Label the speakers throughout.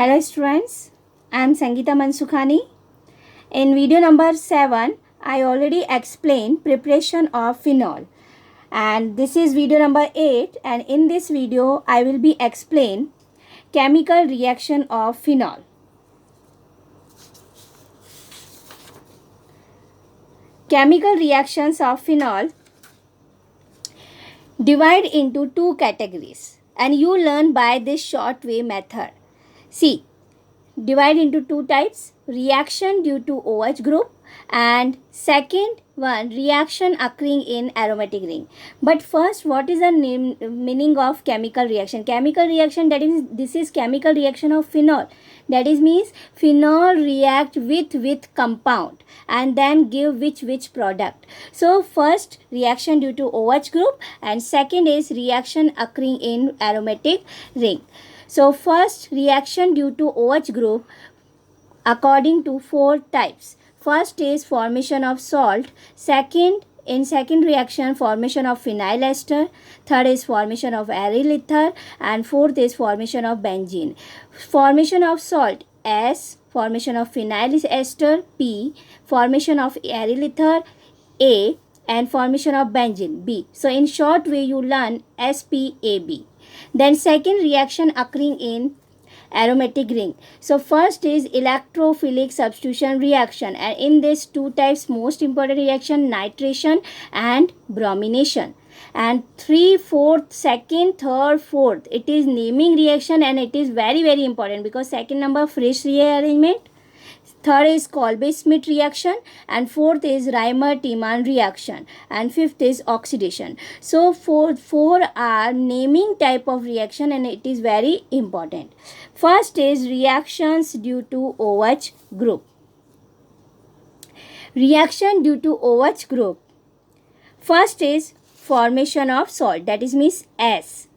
Speaker 1: Hello students, I am Sangeeta Mansukhani. In video number 7, I already explained preparation of phenol. And this is video number 8, and in this video I will be explain chemical reaction of phenol. Chemical reactions of phenol divide into two categories, and you learn by this short way method. See, divide into two types: reaction due to OH group, and second one, reaction occurring in aromatic ring. But first, what is the meaning of chemical reaction? Chemical reaction, that is, this is chemical reaction of phenol. That is means phenol react with compound and then give which product. So first, reaction due to OH group, and second is reaction occurring in aromatic ring. So first, reaction due to OH group according to four types. First is formation of salt. In second reaction, formation of phenyl ester. Third is formation of aryl ether, and fourth is formation of benzene. Formation of salt S, formation of phenyl ester P, formation of aryl ether A, and formation of benzene B. So in short way you learn SPAB. Then second reaction occurring in aromatic ring. So first is electrophilic substitution reaction, and in this two types most important reaction, nitration and bromination. And 3, 4, second, third, fourth, it is naming reaction, and it is very important because second number Frisch rearrangement, third is Kolbe-Schmidt reaction, and fourth is Reimer-Tiemann reaction, and fifth is oxidation. So four are naming type of reaction, and it is very important. First is reactions due to OH group. Reaction due to OH group. First is formation of salt, that is means S.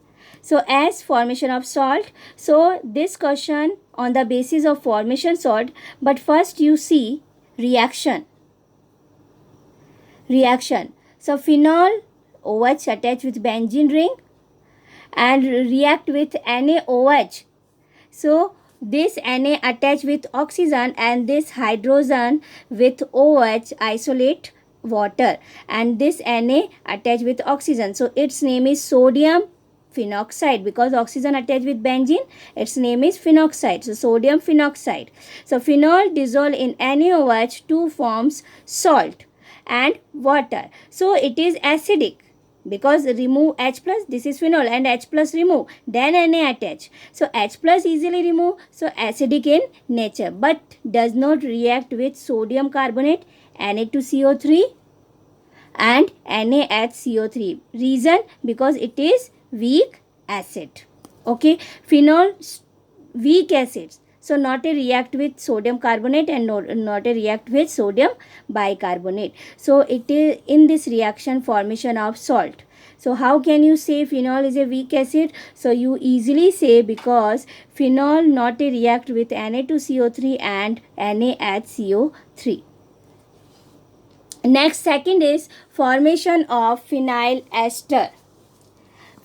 Speaker 1: So as formation of salt. So this question on the basis of formation salt, but first you see reaction. So phenol OH attach with benzene ring and react with NaOH. So this Na attach with oxygen, and this hydrogen with OH isolate water, and this Na attach with oxygen. So its name is sodium phenoxide, because oxygen attached with benzene, its name is phenoxide. So sodium phenoxide. So phenol dissolve in NaOH to forms salt and water. So it is acidic because remove H plus, this is phenol, and H plus remove, then Na attach. So H plus easily remove, so acidic in nature, but does not react with sodium carbonate, Na2CO3 and NaHCO3. Reason, because it is weak acid. Okay, phenol weak acids, so not a react with sodium carbonate and not a react with sodium bicarbonate. So it is in this reaction formation of salt. So how can you say phenol is a weak acid? So you easily say because phenol not a react with Na2CO3 and NaHCO3. Next, second is formation of phenyl ester.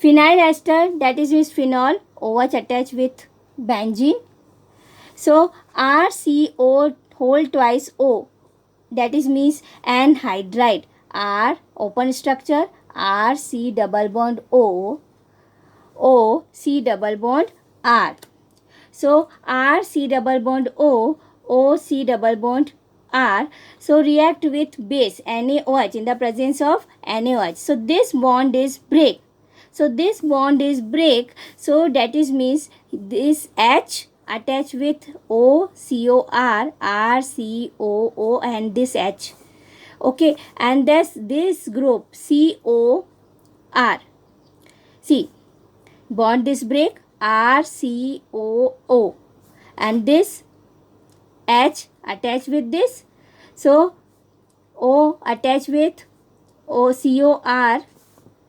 Speaker 1: Phenyl ester, that is phenol OH attached with benzene. So RCO whole twice O, that is means anhydride. R open structure, R C double bond O, O C double bond R. So R C double bond O, O C double bond R. So react with base NaOH in the presence of NaOH. So this bond is break. So this bond is break. So that is means this H attach with OCOR, RCOO, and this H. Okay, and this group COR. See, bond is break, RCOO, and this H attach with this. So O attach with OCOR.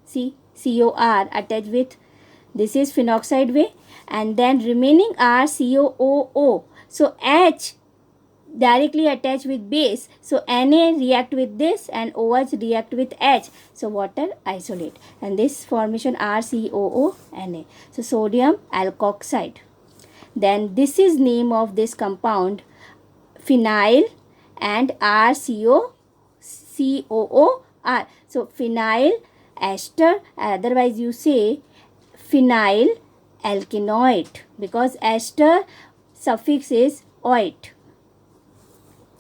Speaker 1: See, COR attached with, this is phenoxide way, and then remaining are COOO. So H directly attached with base, so Na react with this and OH react with H, so water isolate, and this formation RCOO Na. So sodium alkoxide. then this is name of this compound, phenyl and RCOOR. So phenyl ester, otherwise you say phenyl alkenoid, because ester suffix is oit.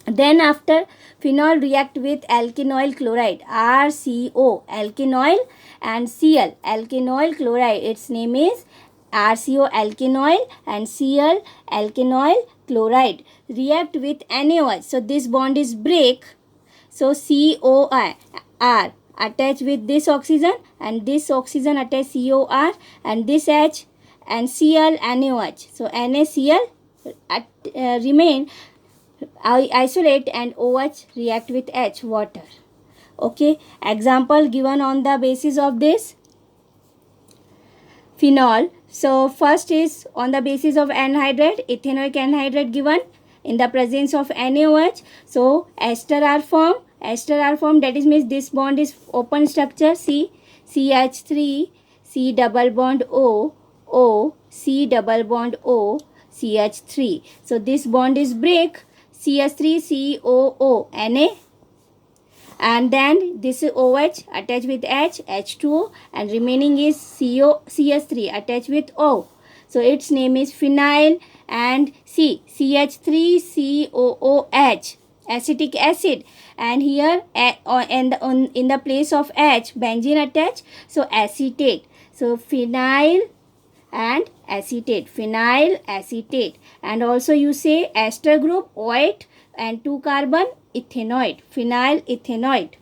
Speaker 1: Then after phenol react with alkenoyl chloride, RCO alkenoyl, and Cl alkenoyl chloride, its name is RCO alkenoyl and Cl alkenoyl chloride, react with NaOH. So this bond is break. So COR attach with this oxygen, and this oxygen attach COR, and this H and Cl NaOH. So NaCl remain isolate, and OH react with H, water. Okay, example given on the basis of this phenol. So first is on the basis of anhydride, ethanoic anhydride given in the presence of NaOH. So ester are formed. That is means this bond is open structure, C, CH3, C double bond O, O, C double bond O, CH3. So this bond is break, CH3COO Na, and then this is OH attached with H, H2O, and remaining is CH3 attached with O. So its name is phenyl and CH3COOH, acetic acid, and here in the place of H benzene attached, so acetate. So phenyl and acetate, phenyl acetate, and also you say ester group OH and 2 carbon ethanoid, phenyl ethanoid.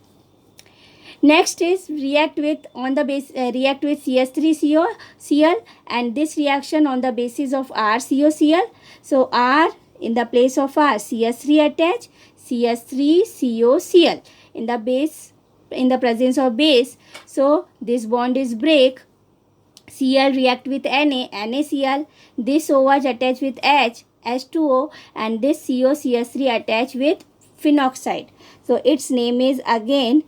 Speaker 1: Next is react with on the base react with CH3Cl, and this reaction on the basis of RCOCl. So R in the place of R, CH3 attach, CH3COCl in the base, in the presence of base. So this bond is break, Cl react with Na, NaCl, this OH attach with H, H2O, and this COCH3 attach with phenoxide. So its name is again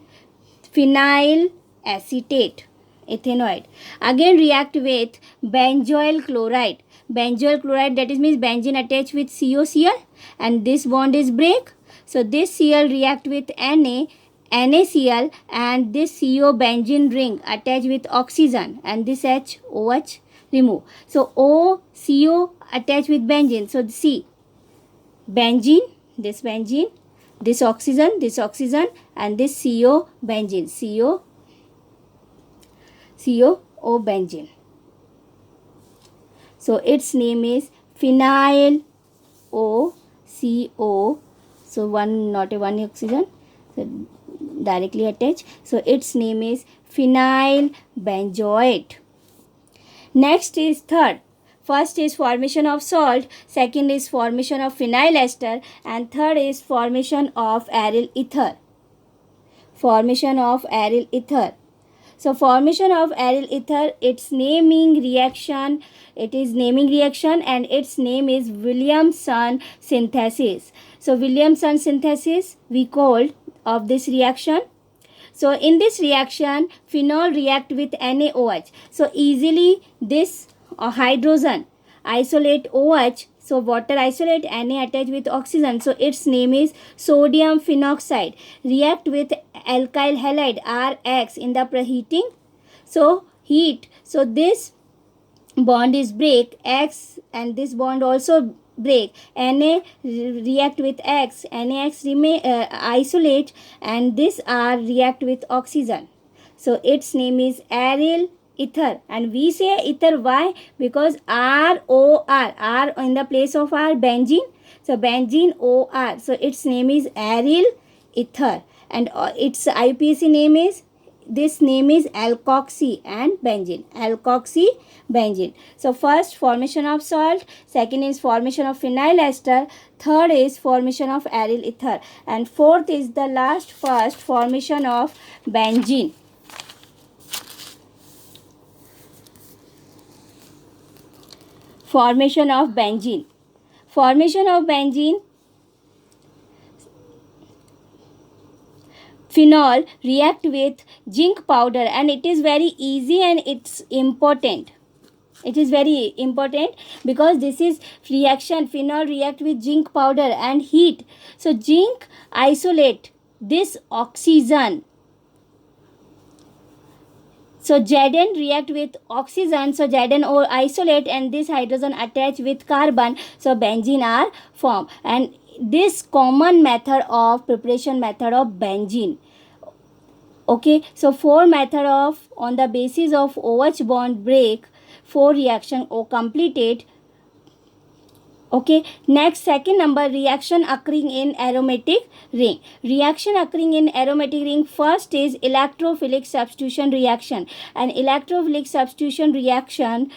Speaker 1: phenyl acetate, ethanoid. Again react with benzoyl chloride. Benzoyl chloride, that is means benzene attached with COCl, and this bond is break. So this Cl react with Na, NaCl, and this CO benzene ring attached with oxygen, and this H, OH remove. So O, CO attached with benzene. So C, benzene, this oxygen, and this CO benzene, CO benzene. So its name is phenyl OCO. So one, not a one oxygen, so directly attached. So its name is phenyl benzoate. Next is third. First is formation of salt, second is formation of phenyl ester, and third is formation of aryl ether. Formation of aryl ether. So formation of aryl ether, its naming reaction, and its name is Williamson synthesis. So Williamson synthesis we called of this reaction. So in this reaction, phenol react with NaOH. So easily this hydrogen isolate OH. So water isolate, Na attach with oxygen. So its name is sodium phenoxide. React with alkyl halide RX in the preheating. So heat. So this bond is break, X, and this bond also break. Na react with X, NaX remain isolate, and this R react with oxygen. So its name is aryl ether, and we say ether why? Because ROR, R in the place of R, benzene. So benzene OR. So its name is aryl ether, and its IPAC name is, this name is alkoxy and benzene, alkoxy benzene. So first formation of salt, second is formation of phenyl ester, third is formation of aryl ether, and fourth is the last, first formation of benzene. Formation of benzene. Formation of benzene. Phenol react with zinc powder, and it is very easy and it's important. It is very important because this is reaction. Phenol react with zinc powder and heat. So zinc isolate this oxygen. So Zn react with oxygen. So ZnO isolate and this hydrogen attach with carbon. So benzene are formed. And this common method of preparation method of benzene. Okay, so 4 method of on the basis of OH bond break 4 reaction or completed. Okay, next second number, reaction occurring in aromatic ring. Reaction occurring in aromatic ring, first is electrophilic substitution reaction. And electrophilic substitution reaction,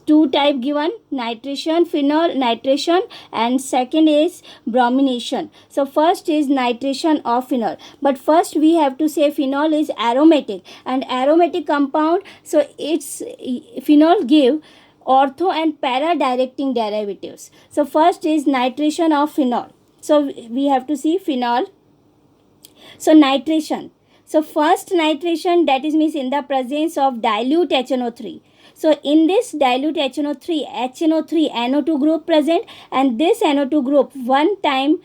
Speaker 1: two type given, nitration, phenol nitration, and second is bromination. So first is nitration of phenol, but first we have to say phenol is aromatic and aromatic compound, so its phenol give ortho and para directing derivatives. So first is nitration of phenol. So we have to see phenol. So nitration. So first nitration, that is means in the presence of dilute HNO3. So in this dilute HNO3, NO2 group present, and this NO2 group one time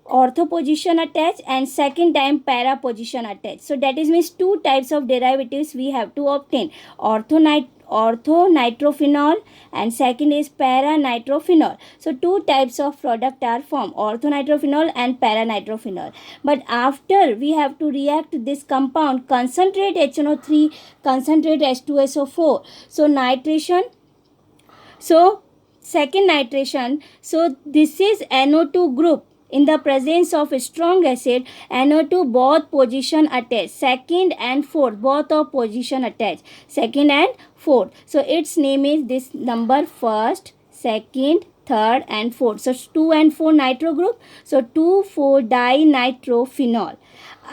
Speaker 1: ortho position attached and second time para position attached. So that is means two types of derivatives we have to obtain, ortho nitrophenol and second is para nitrophenol. So two types of product are formed, ortho nitrophenol and para nitrophenol. But after we have to react this compound, concentrate HNO3, concentrate H2SO4. So nitration, so second nitration, so this is NO2 group. In the presence of a strong acid, NO2 both position attached, second and fourth, both of position attached, second and fourth. So its name is this number, first, second, third and fourth. So 2 and 4 nitro group. So 2,4-dinitrophenol.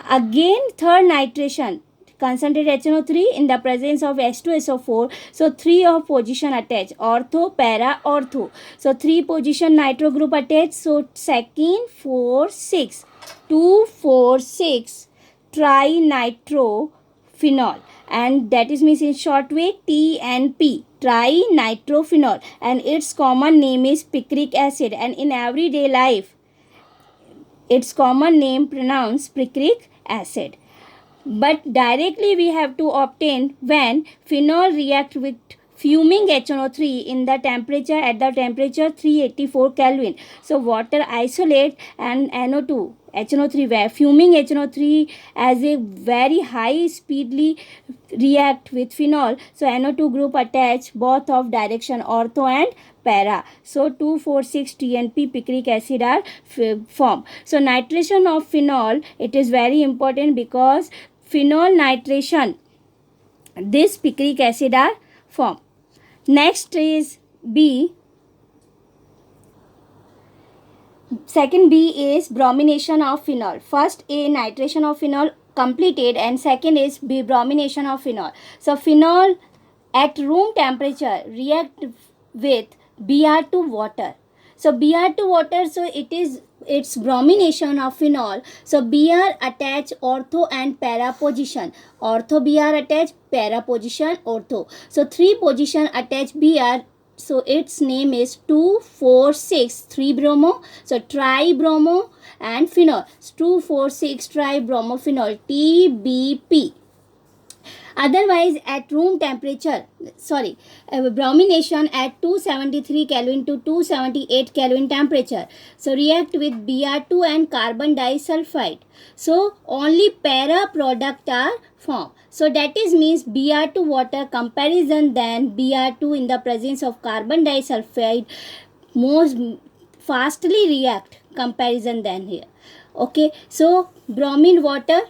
Speaker 1: Again third nitration, concentrate HNO3 in the presence of H2SO4. So 3 of position attached, ortho, para, ortho. So 3 position nitro group attached. So second, 4, 6. 2, 4, 6 trinitrophenol. And that is means in short way TNP, trinitrophenol. And its common name is picric acid. And in everyday life, its common name pronounced picric acid. But directly we have to obtain when phenol react with fuming HNO3 in the temperature, at the temperature 384 Kelvin. So water isolate and NO2 HNO3, where fuming HNO3 as a very high speedily react with phenol. So NO2 group attach both of direction, ortho and para. So 2,4,6 TNP picric acid are formed. So nitration of phenol, it is very important because phenol nitration, this picric acid are formed. Next is B. Second B is bromination of phenol. First A, nitration of phenol completed, and second is B, bromination of phenol. So phenol at room temperature react with Br2 water. So Br2 water, so it's bromination of phenol. So Br attach ortho and para position. Ortho Br attach, para position ortho. So 3 position attach Br. So its name is 2,4,6 3-bromo. So tri-bromo and phenol. 2,4,6 tri-bromophenol, TBP. Otherwise at room temperature, bromination at 273 Kelvin to 278 Kelvin temperature. So react with Br2 and carbon disulfide. So only para product are formed. So that is means Br2 water comparison than Br2 in the presence of carbon disulfide most fastly react comparison than here. Okay, so bromine water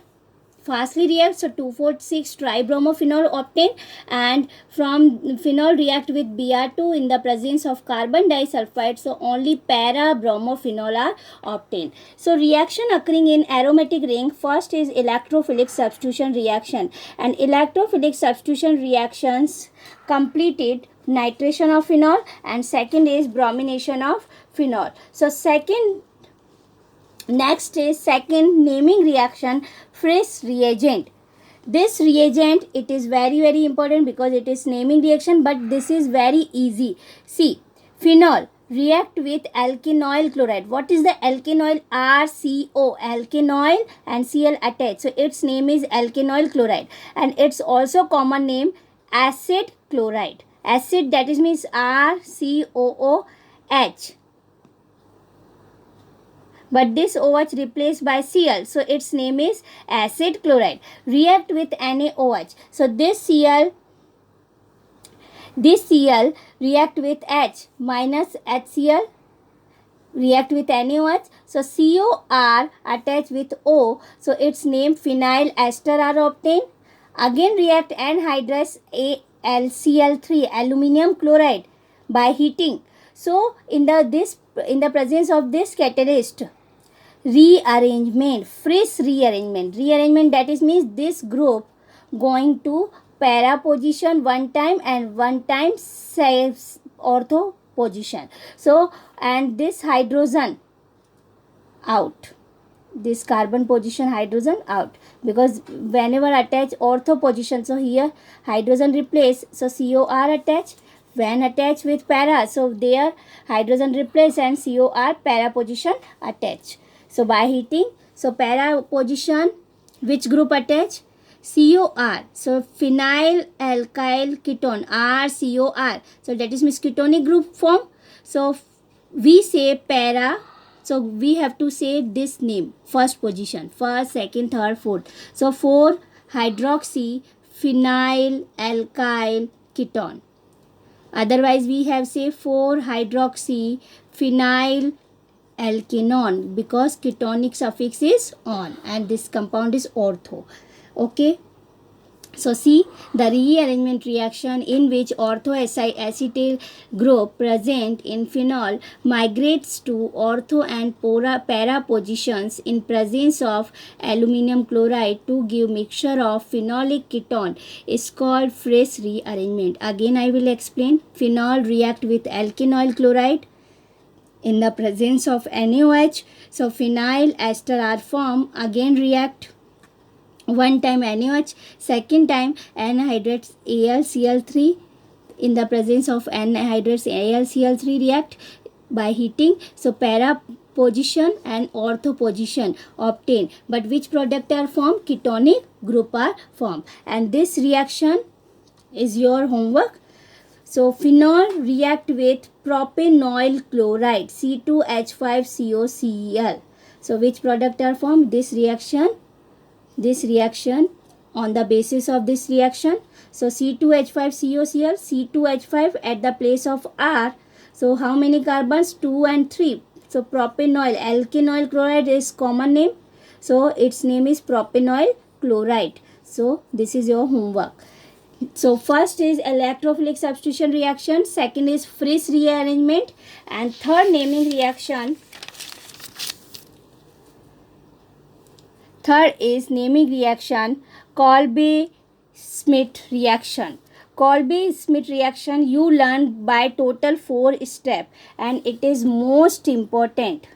Speaker 1: fastly react. So 2,4,6 tribromophenol obtained, and from phenol react with Br2 in the presence of carbon disulfide. So only para bromophenol are obtained. So reaction occurring in aromatic ring, first is electrophilic substitution reaction, and electrophilic substitution reactions completed nitration of phenol, and second is bromination of phenol. So next is second naming reaction, Frisch reagent. This reagent, it is very important because it is naming reaction, but this is very easy. See, phenol react with alkenoyl chloride. What is the alkenoyl? RCO, alkenoyl and Cl attached. So its name is alkenoyl chloride, and it's also common name acid chloride. Acid, that is means RCOOH. But this OH replaced by Cl, so its name is acid chloride. React with NaOH. So this Cl react with H minus HCl, react with NaOH. So COR attached with O, so its name phenyl ester are obtained. Again react anhydrous AlCl3, aluminium chloride, by heating. So in the presence of this catalyst, rearrangement, Frisch rearrangement, that is means this group going to para position one time and one time saves ortho position. So, and this hydrogen out, this carbon position hydrogen out, because whenever attach ortho position, so here hydrogen replace, so COR attach. When attached with para, so there hydrogen replace and COR para position attach. So by heating, so para position, which group attach? COR. So phenyl alkyl ketone, RCOR. So that is means ketonic group form. So we say para. So we have to say this name, first position, first, second, third, fourth. So 4 hydroxy phenyl alkyl ketone. Otherwise we have say 4 hydroxy phenyl alkenone, because ketonic suffix is on and this compound is ortho. Okay, so see the rearrangement reaction in which orthoacetyl group present in phenol migrates to ortho and para positions in presence of aluminum chloride to give mixture of phenolic ketone is called Frisch rearrangement. Again I will explain. Phenol react with alkenoyl chloride in the presence of NaOH. So phenyl ester are formed. Again react. One time NaOH, second time anhydrous AlCl3 in the presence of anhydrous AlCl3 react by heating. So para position and ortho position obtained. But which product are formed? Ketonic group are formed. And this reaction is your homework. So phenol react with propanoyl chloride, C2H5COCl. So which product are formed? This reaction on the basis of this reaction. So C2H5COCl, C2H5 at the place of R. So how many carbons? 2 and 3. So propanoyl, alkenoyl chloride is common name. So its name is propanoyl chloride. So this is your homework. So first is electrophilic substitution reaction, second is Frisch rearrangement, and third naming reaction. Third is naming reaction, Kolbe-Schmitt reaction. Kolbe-Schmitt reaction you learn by total 4 steps, and it is most important.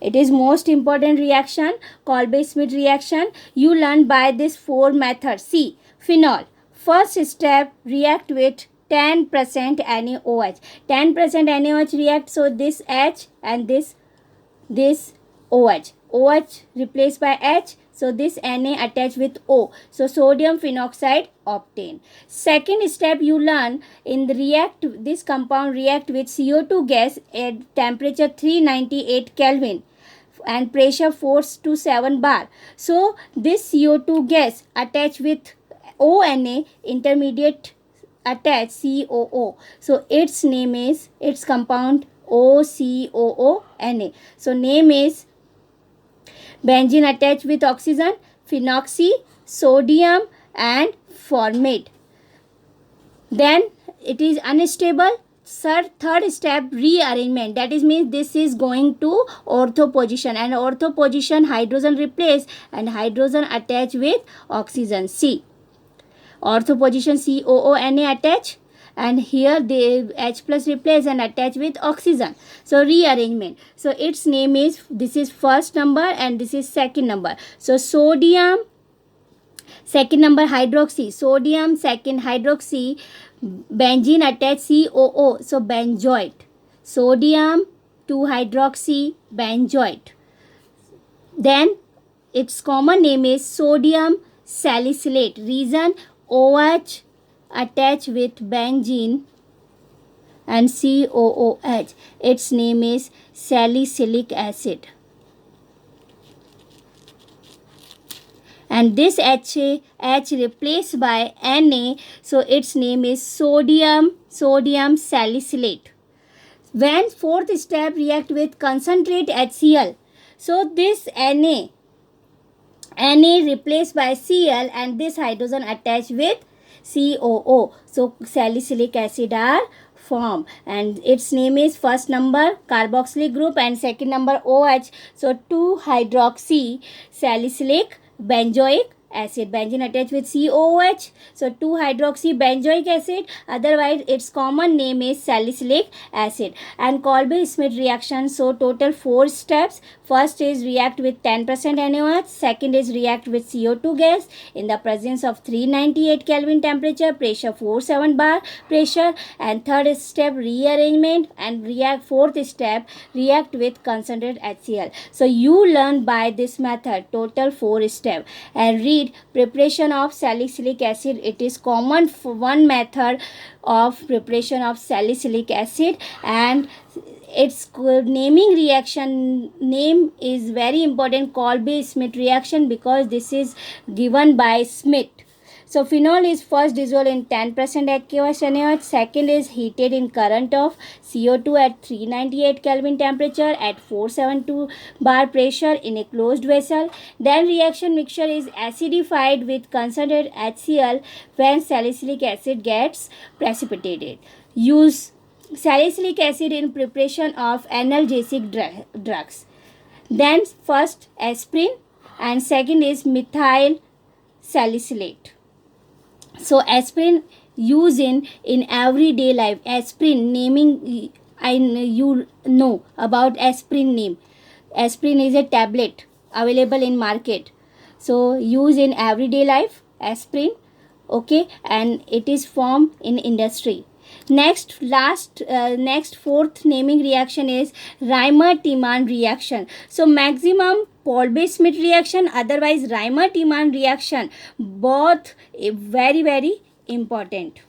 Speaker 1: It is most important reaction, Kolbe-Schmitt reaction. You learn by this 4 methods. See, phenol. First step, react with 10% NaOH. 10% NaOH react, so this H and this OH. OH replaced by H, so this Na attached with O. So sodium phenoxide obtained. Second step you learn in the react, this compound react with CO2 gas at temperature 398 Kelvin and pressure 4 to 7 bar. So this CO2 gas attached with ONA, intermediate attached COO. So its name is, its compound OCOONA. So name is benzene attached with oxygen, phenoxy, sodium and formate. Then it is unstable. Third step, rearrangement. That is means this is going to ortho position, and ortho position hydrogen replace and hydrogen attach with oxygen. C. Ortho position COONA attach, and here they H plus replace and attach with oxygen. So rearrangement. So its name is, this is first number and this is second number. So sodium, second number hydroxy, sodium second hydroxy, benzene attach COO, so benzoate. Sodium 2 hydroxy benzoate. Then its common name is sodium salicylate. Reason, OH attach with benzene and COOH. Its name is salicylic acid. And this H replaced by Na, so its name is sodium salicylate. When fourth step react with concentrate HCl, so this Na replaced by Cl and this hydrogen attached with COO. So salicylic acid are formed and its name is first number carboxylic group and second number OH. So 2 hydroxy salicylic benzoic acid, benzene attached with COOH, so 2 hydroxy benzoic acid, otherwise its common name is salicylic acid. And Kolbe-Schmitt reaction, so total 4 steps. First is react with 10% NaOH, second is react with CO2 gas in the presence of 398 Kelvin temperature, pressure 47 bar pressure, and third step rearrangement, and fourth step react with concentrated HCl. So you learn by this method total 4 steps. And read preparation of salicylic acid. It is common for one method of preparation of salicylic acid, and its naming reaction name is very important, Kolbe-Schmitt reaction, because this is given by Schmitt. So phenol is first dissolved in 10% aqueous NaOH, second is heated in current of CO2 at 398 Kelvin temperature at 472 bar pressure in a closed vessel. Then reaction mixture is acidified with concentrated HCl when salicylic acid gets precipitated. Use salicylic acid in preparation of analgesic drugs. Then first aspirin and second is methyl salicylate. So aspirin use in everyday life. Aspirin naming, you know about aspirin name. Aspirin is a tablet available in market. So use in everyday life aspirin, okay, and it is formed in industry. Next fourth naming reaction is Reimer-Tiemann reaction. So maximum Kolbe-Schmitt reaction, otherwise Reimer-Tiemann reaction, both very very important.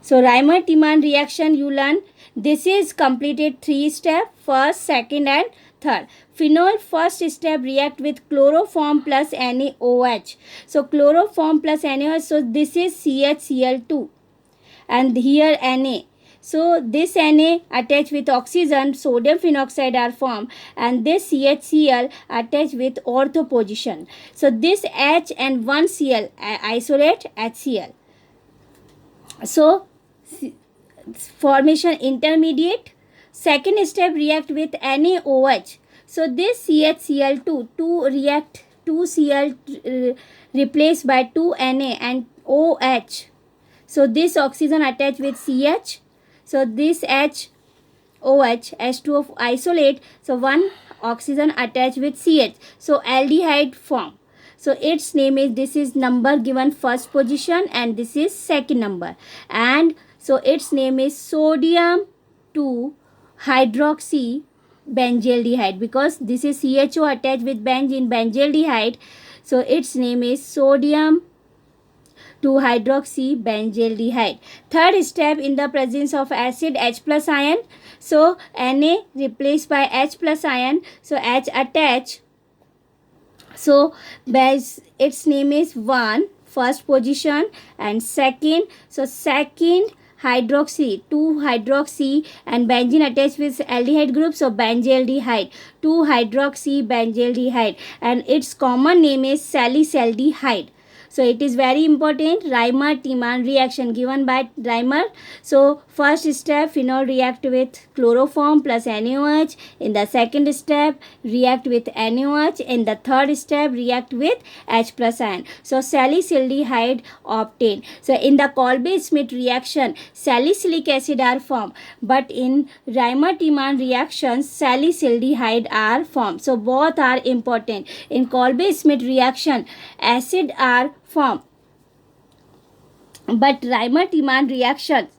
Speaker 1: So Reimer-Tiemann reaction you learn. This is completed 3 steps, first, second and third. Phenol first step react with chloroform plus NaOH. So chloroform plus NaOH, so this is CHCl2 and here Na. So this Na attached with oxygen, sodium phenoxide are formed, and this CHCl attached with ortho position. So this H and one Cl isolate HCl. So formation intermediate. Second step react with NaOH. So this CHCl2 react 2 Cl replaced by 2 Na and OH. So this oxygen attached with CH. So this HOH, H2O isolate. So one oxygen attached with CH. So aldehyde form. So its name is, this is number given first position and this is second number. And so its name is sodium 2 hydroxy benzaldehyde, because this is CHO attached with benzene, benzaldehyde. So its name is sodium 2 hydroxy benzaldehyde. Third step, in the presence of acid H plus ion, so Na replaced by H plus ion, so H attach. So its name is 1 first position and second, so second hydroxy 2 hydroxy and benzene attached with aldehyde group, so benzaldehyde 2 hydroxy benzaldehyde, and its common name is salicylaldehyde. So it is very important. Reimer-Tiemann reaction given by Reimer. So first step, phenol react with chloroform plus NaOH. In the second step, react with NaOH. In the third step, react with H plus ion. So salicylic obtained. So in the Kolbe-Schmidt reaction, salicylic acid are formed, but in Reimer-Tiemann reactions, salicylic are formed. So both are important. In Kolbe-Schmidt reaction, acid are formed, but Reimer-Tiemann reactions,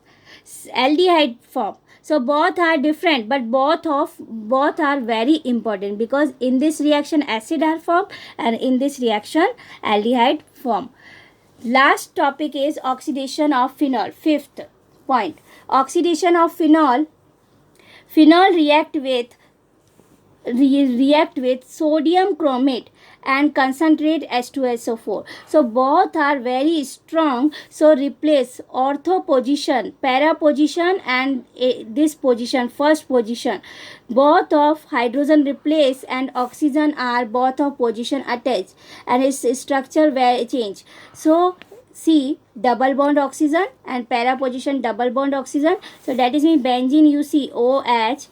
Speaker 1: aldehyde form. So both are different, but both are very important, because in this reaction acid are formed and in this reaction aldehyde form. Last topic is oxidation of phenol. Fifth point, oxidation of phenol. Phenol react with sodium chromate and concentrate H2SO4. So both are very strong. So replace ortho position, para position, and this position, first position. Both of hydrogen replace and oxygen are both of position attached, and its structure will change. So C, double bond oxygen, and para position double bond oxygen. So that is mean benzene, you see OH,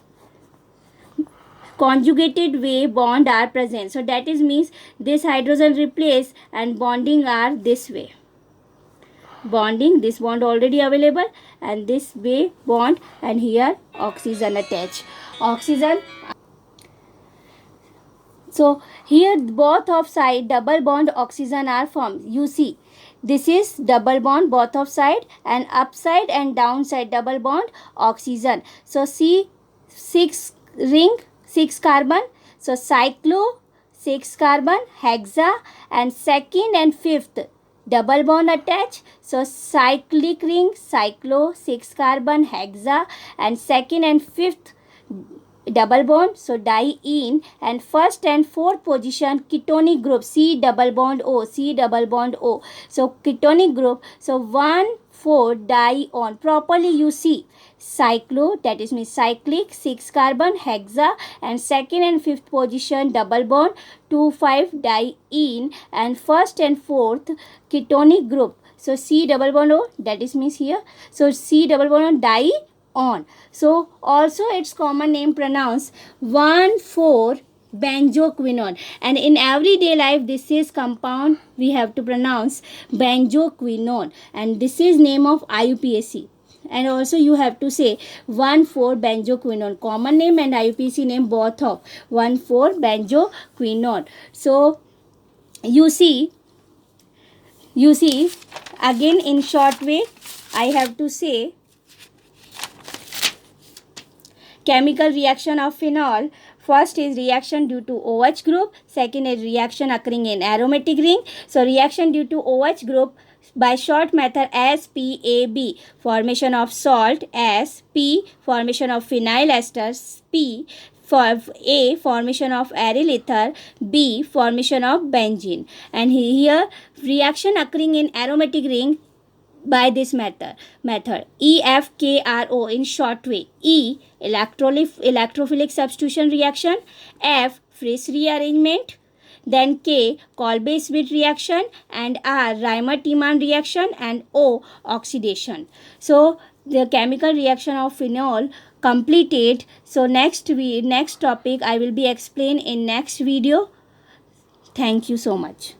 Speaker 1: conjugated way bond are present. So that is means this hydrogen replace and bonding are this way. Bonding, this bond already available, and this way bond, and here oxygen attached. Oxygen. So here both of side double bond oxygen are formed. You see, this is double bond both of side, and upside and downside double bond oxygen. So see, 6 ring, 6 carbon. So cyclo, 6 carbon, hexa, and second and fifth double bond attached. So cyclic ring, cyclo, 6 carbon, hexa, and second and fifth double bond, so diene, and first and fourth position ketonic group, C double bond O, C double bond O. So ketonic group, so 1,4-dione. Properly you see cyclo, that is means cyclic, 6 carbon, hexa, and second and fifth position double bond, 2,5-diene, and first and fourth ketonic group. So C double bond O, that is means here. So C double bond O, on. So also its common name pronounced 1,4-benzoquinone, and in everyday life this is compound we have to pronounce benzoquinone, and this is name of IUPAC. And also you have to say 1,4-benzoquinone, common name and IUPAC name both of 1,4-benzoquinone. So you see again in short way I have to say chemical reaction of phenol. First is reaction due to OH group. Second is reaction occurring in aromatic ring. So reaction due to OH group by short method SPAB, formation of salt, SP, formation of phenyl esters, P, for A, formation of aryl ether, B, formation of benzene. And here reaction occurring in aromatic ring by this method EFKRO in short way. E, electrophilic substitution reaction, F, Frisch rearrangement, then K, Kolbe-Schmidt reaction, and R, Reimer-Tiemann reaction, and O, oxidation. So the chemical reaction of phenol completed. So next topic I will be explain in next video. Thank you so much.